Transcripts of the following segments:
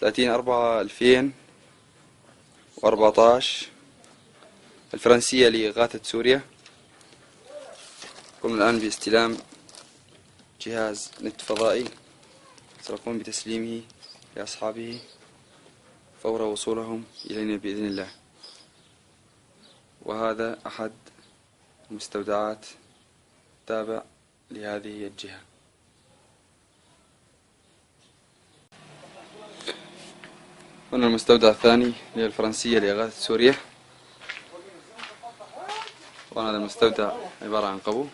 30/4/2014 الفرنسية لإغاثة سوريا. قمنا الآن باستلام جهاز نت فضائي سنقوم بتسليمه لأصحابه فور وصولهم إلينا بإذن الله. وهذا أحد المستودعات التابع لهذه الجهة. هنا المستودع الثاني للفرنسية لإغاثة سوريا. وهذا المستودع عبارة عن قبو.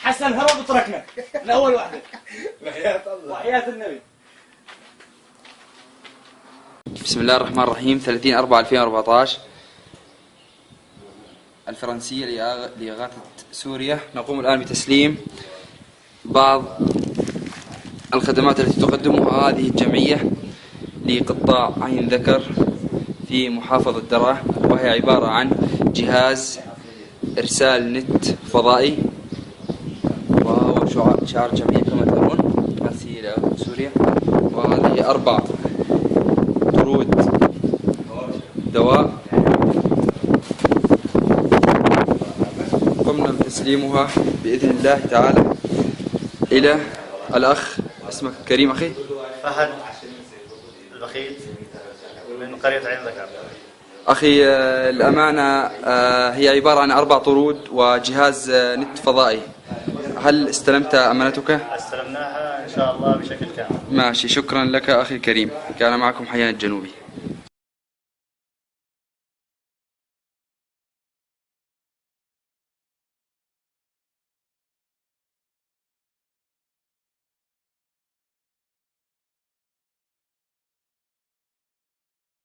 حسن هرب وتركنا الأول واحدة وحياة النبي. بسم الله الرحمن الرحيم. 30/4/2014 الفرنسية لإغاثة سوريا. نقوم الآن بتسليم بعض الخدمات التي تقدمها هذه الجمعية لقطاع عين ذكر في محافظة درعا، وهي عبارة عن جهاز إرسال نت فضائي، وهو شعار جمعية كما ترون فرنسية لإغاثة سوريا. وهذه 4 طرود دواء قمنا بتسليمها بإذن الله تعالى إلى الأخ. اسمك كريم أخي؟ فهد البخيت من قرية عين ذكر. أخي الأمانة هي عبارة عن 4 طرود وجهاز نت فضائي. هل استلمت أمانتك؟ استلمناها إن شاء الله بشكل كامل. ماشي، شكرا لك أخي الكريم. كان معكم حيان الجنوبي.